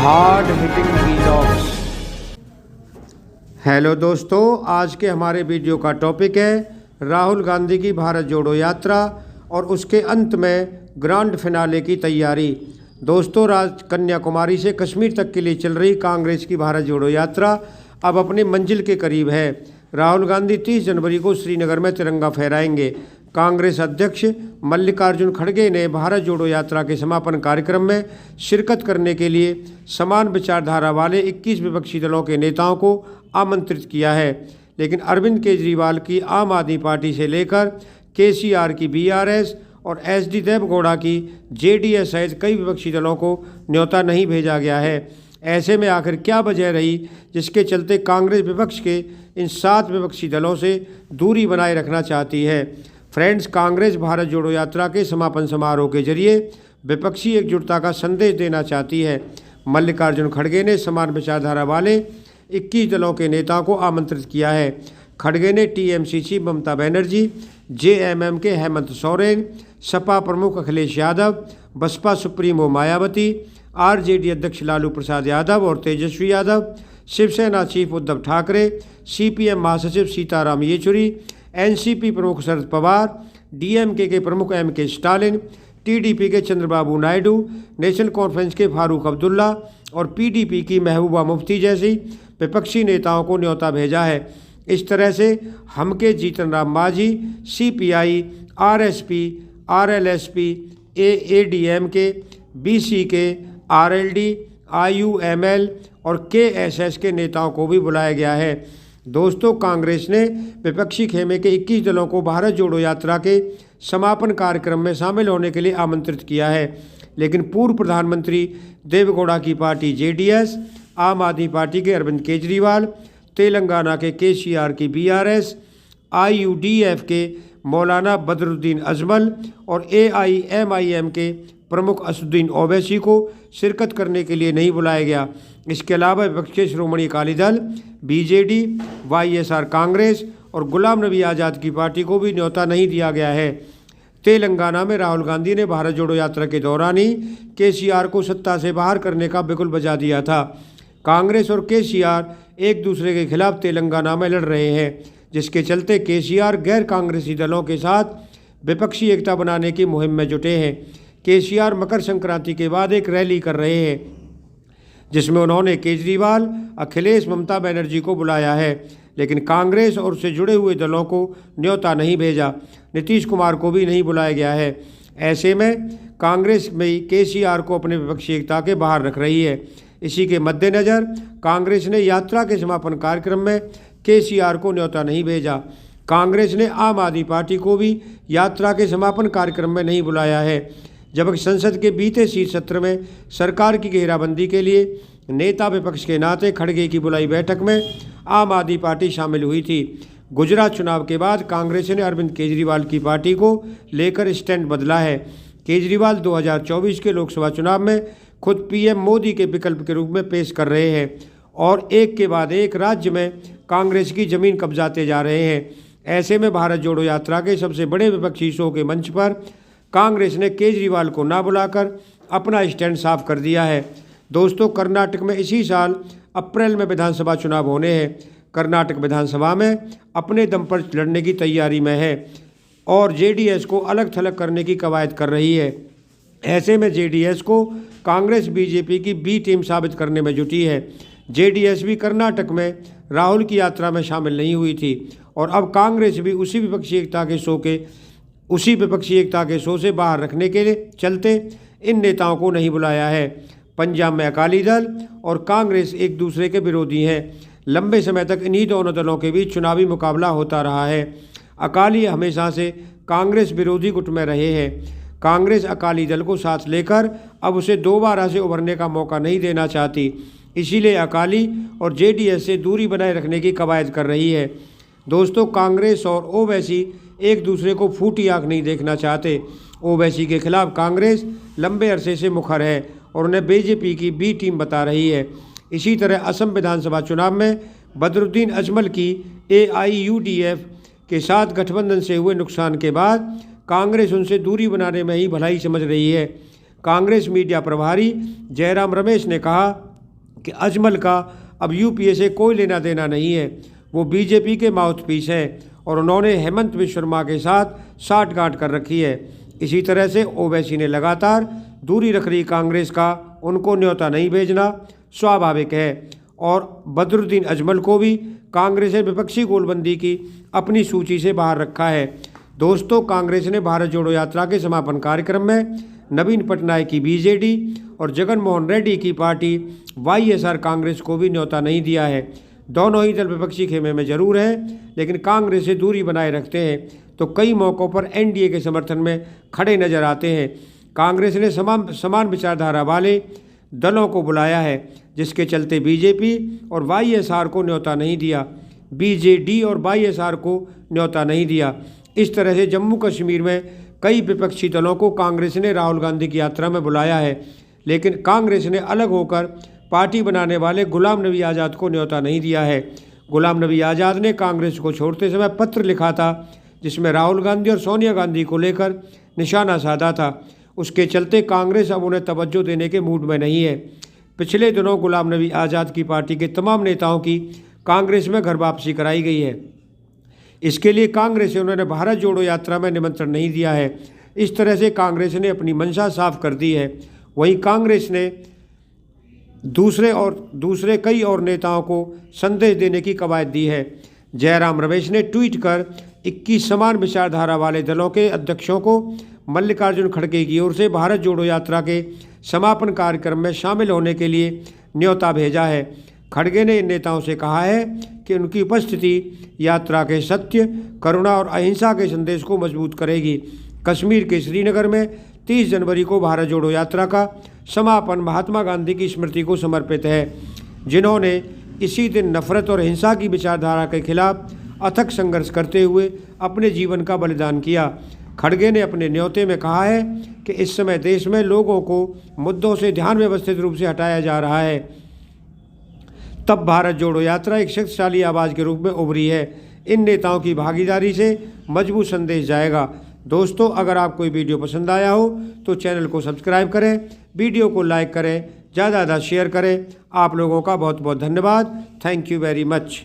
Hard hitting vlogs. Hello दोस्तों, आज के हमारे वीडियो का टॉपिक है राहुल गांधी की भारत जोड़ो यात्रा और उसके अंत में ग्रैंड फिनाले की तैयारी। दोस्तों, कन्याकुमारी से कश्मीर तक के लिए चल रही कांग्रेस की भारत जोड़ो यात्रा अब अपनी मंजिल के करीब है। राहुल गांधी 30 जनवरी को श्रीनगर में तिरंगा फहराएंगे। कांग्रेस अध्यक्ष मल्लिकार्जुन खड़गे ने भारत जोड़ो यात्रा के समापन कार्यक्रम में शिरकत करने के लिए समान विचारधारा वाले 21 विपक्षी दलों के नेताओं को आमंत्रित किया है, लेकिन अरविंद केजरीवाल की आम आदमी पार्टी से लेकर केसीआर की बीआरएस और एचडी देवेगौड़ा की जेडीएस सहित कई विपक्षी दलों को न्योता नहीं भेजा गया है। ऐसे में आखिर क्या वजह रही जिसके चलते कांग्रेस विपक्ष के इन 7 विपक्षी दलों से दूरी बनाए रखना चाहती है? फ्रेंड्स, कांग्रेस भारत जोड़ो यात्रा के समापन समारोह के जरिए विपक्षी एकजुटता का संदेश देना चाहती है। मल्लिकार्जुन खड़गे ने समान विचारधारा वाले 21 दलों के नेताओं को आमंत्रित किया है। खड़गे ने टीएमसी ममता बनर्जी, जेएमएम के हेमंत सोरेन, सपा प्रमुख अखिलेश यादव, बसपा सुप्रीमो मायावती, आरजेडी अध्यक्ष लालू प्रसाद यादव और तेजस्वी यादव, शिवसेना चीफ उद्धव ठाकरे, सीपीएम महासचिव सीताराम येचुरी, एनसीपी प्रमुख शरद पवार, डीएमके के प्रमुख एमके स्टालिन, टीडीपी के चंद्रबाबू नायडू, नेशनल कॉन्फ्रेंस के फारूक अब्दुल्ला और पीडीपी की महबूबा मुफ्ती जैसी विपक्षी नेताओं को न्योता भेजा है। इस तरह से हमके Jitan Ram Manjhi, CPI, RSP, RLSP, AIADMK, VCK, RLD, IUML और केएसएस के नेताओं को भी बुलाया गया है। दोस्तों, कांग्रेस ने विपक्षी खेमे के 21 दलों को भारत जोड़ो यात्रा के समापन कार्यक्रम में शामिल होने के लिए आमंत्रित किया है, लेकिन पूर्व प्रधानमंत्री देवेगौड़ा की पार्टी जेडीएस, आम आदमी पार्टी के अरविंद केजरीवाल, तेलंगाना के केसीआर की बीआरएस, आईयूडीएफ के मौलाना बदरुद्दीन अजमल और एआईएमआईएम के प्रमुख असदुद्दीन ओवैसी को शिरकत करने के लिए नहीं बुलाया गया। इसके अलावा विपक्ष के श्रोमणी अकाली दल, बीजेडी, वाईएसआर कांग्रेस और गुलाम नबी आज़ाद की पार्टी को भी न्योता नहीं दिया गया है। तेलंगाना में राहुल गांधी ने भारत जोड़ो यात्रा के दौरान ही केसीआर को सत्ता से बाहर करने का बिगुल बजा दिया था। कांग्रेस और केसीआर एक दूसरे के खिलाफ तेलंगाना में लड़ रहे हैं, जिसके चलते केसीआर गैर कांग्रेसी दलों के साथ विपक्षी एकता बनाने की मुहिम में जुटे हैं। केसीआर मकर संक्रांति के बाद एक रैली कर रहे हैं, जिसमें उन्होंने केजरीवाल, अखिलेश, ममता बनर्जी को बुलाया है, लेकिन कांग्रेस और उससे जुड़े हुए दलों को न्योता नहीं भेजा। नीतीश कुमार को भी नहीं बुलाया गया है। ऐसे में कांग्रेस में केसीआर को अपने विपक्षी एकता के बाहर रख रही है। इसी के मद्देनज़र कांग्रेस ने यात्रा के समापन कार्यक्रम में केसीआर को न्योता नहीं भेजा। कांग्रेस ने आम आदमी पार्टी को भी यात्रा के समापन कार्यक्रम में नहीं बुलाया है, जबकि संसद के बीते शीत सत्र में सरकार की घेराबंदी के लिए नेता विपक्ष के नाते खड़गे की बुलाई बैठक में आम आदमी पार्टी शामिल हुई थी। गुजरात चुनाव के बाद कांग्रेस ने अरविंद केजरीवाल की पार्टी को लेकर स्टैंड बदला है। केजरीवाल 2024 के लोकसभा चुनाव में खुद पीएम मोदी के विकल्प के रूप में पेश कर रहे हैं और एक के बाद एक राज्य में कांग्रेस की जमीन कब्जाते जा रहे हैं। ऐसे में भारत जोड़ो यात्रा के सबसे बड़े विपक्षी शो के मंच पर कांग्रेस ने केजरीवाल को ना बुलाकर अपना स्टैंड साफ कर दिया है। दोस्तों, कर्नाटक में इसी साल अप्रैल में विधानसभा चुनाव होने हैं। कर्नाटक विधानसभा में अपने दम पर लड़ने की तैयारी में है और जेडीएस को अलग थलग करने की कवायद कर रही है। ऐसे में जेडीएस को कांग्रेस बीजेपी की बी टीम साबित करने में जुटी है। जेडीएस भी कर्नाटक में राहुल की यात्रा में शामिल नहीं हुई थी और अब कांग्रेस भी उसी विपक्षी एकता के शो से बाहर रखने के लिए चलते इन नेताओं को नहीं बुलाया है। पंजाब में अकाली दल और कांग्रेस एक दूसरे के विरोधी हैं। लंबे समय तक इन्हीं दोनों दलों के बीच चुनावी मुकाबला होता रहा है। अकाली हमेशा से कांग्रेस विरोधी गुट में रहे हैं। कांग्रेस अकाली दल को साथ लेकर अब उसे दोबारा से उभरने का मौका नहीं देना चाहती, इसीलिए अकाली और जेडीएस से दूरी बनाए रखने की कवायद कर रही है। दोस्तों, कांग्रेस और ओवैसी एक दूसरे को फूटी आंख नहीं देखना चाहते। ओवैसी के खिलाफ कांग्रेस लंबे अरसे से मुखर है और उन्हें बीजेपी की बी टीम बता रही है। इसी तरह असम विधानसभा चुनाव में बदरुद्दीन अजमल की एआईयूडीएफ के साथ गठबंधन से हुए नुकसान के बाद कांग्रेस उनसे दूरी बनाने में ही भलाई समझ रही है। कांग्रेस मीडिया प्रभारी जयराम रमेश ने कहा कि अजमल का अब यूपीए से कोई लेना देना नहीं है, वो बीजेपी के माउथपीस है और उन्होंने हेमंत बिश्व शर्मा के साथ साठगांठ कर रखी है। इसी तरह से ओवैसी ने लगातार दूरी रख रही कांग्रेस का उनको न्योता नहीं भेजना स्वाभाविक है और बदरुद्दीन अजमल को भी कांग्रेस ने विपक्षी गोलबंदी की अपनी सूची से बाहर रखा है। दोस्तों, कांग्रेस ने भारत जोड़ो यात्रा के समापन कार्यक्रम में नवीन पटनायक की बीजेडी और जगन मोहन रेड्डी की पार्टी वाईएसआर कांग्रेस को भी न्योता नहीं दिया है। दोनों ही दल विपक्षी खेमे में जरूर है, लेकिन कांग्रेस से दूरी बनाए रखते हैं तो कई मौक़ों पर एनडीए के समर्थन में खड़े नजर आते हैं। कांग्रेस ने समान विचारधारा वाले दलों को बुलाया है, जिसके चलते बीजेपी और वाईएसआर को न्योता नहीं दिया, बीजेडी और वाईएसआर को न्योता नहीं दिया। इस तरह से जम्मू कश्मीर में कई विपक्षी दलों को कांग्रेस ने राहुल गांधी की यात्रा में बुलाया है, लेकिन कांग्रेस ने अलग होकर पार्टी बनाने वाले गुलाम नबी आज़ाद को न्योता नहीं दिया है। गुलाम नबी आज़ाद ने कांग्रेस को छोड़ते समय पत्र लिखा था, जिसमें राहुल गांधी और सोनिया गांधी को लेकर निशाना साधा था। उसके चलते कांग्रेस अब उन्हें तवज्जो देने के मूड में नहीं है। पिछले दिनों गुलाम नबी आज़ाद की पार्टी के तमाम नेताओं की कांग्रेस में घर वापसी कराई गई है। इसके लिए कांग्रेस से उन्होंने भारत जोड़ो यात्रा में निमंत्रण नहीं दिया है। इस तरह से कांग्रेस ने अपनी मंशा साफ कर दी है। वहीं कांग्रेस ने दूसरे कई और नेताओं को संदेश देने की कवायद दी है। जयराम रमेश ने ट्वीट कर 21 समान विचारधारा वाले दलों के अध्यक्षों को मल्लिकार्जुन खड़गे की ओर से भारत जोड़ो यात्रा के समापन कार्यक्रम में शामिल होने के लिए न्योता भेजा है। खड़गे ने इन नेताओं से कहा है कि उनकी उपस्थिति यात्रा के सत्य, करुणा और अहिंसा के संदेश को मजबूत करेगी। कश्मीर के श्रीनगर में 30 जनवरी को भारत जोड़ो यात्रा का समापन महात्मा गांधी की स्मृति को समर्पित है, जिन्होंने इसी दिन नफरत और हिंसा की विचारधारा के खिलाफ अथक संघर्ष करते हुए अपने जीवन का बलिदान किया। खड़गे ने अपने न्योते में कहा है कि इस समय देश में लोगों को मुद्दों से ध्यान व्यवस्थित रूप से हटाया जा रहा है, तब भारत जोड़ो यात्रा एक शक्तिशाली आवाज़ के रूप में उभरी है। इन नेताओं की भागीदारी से मजबूत संदेश जाएगा। दोस्तों, अगर आपको ये वीडियो पसंद आया हो तो चैनल को सब्सक्राइब करें, वीडियो को लाइक करें, ज़्यादा शेयर करें। आप लोगों का बहुत बहुत धन्यवाद। Thank you very much.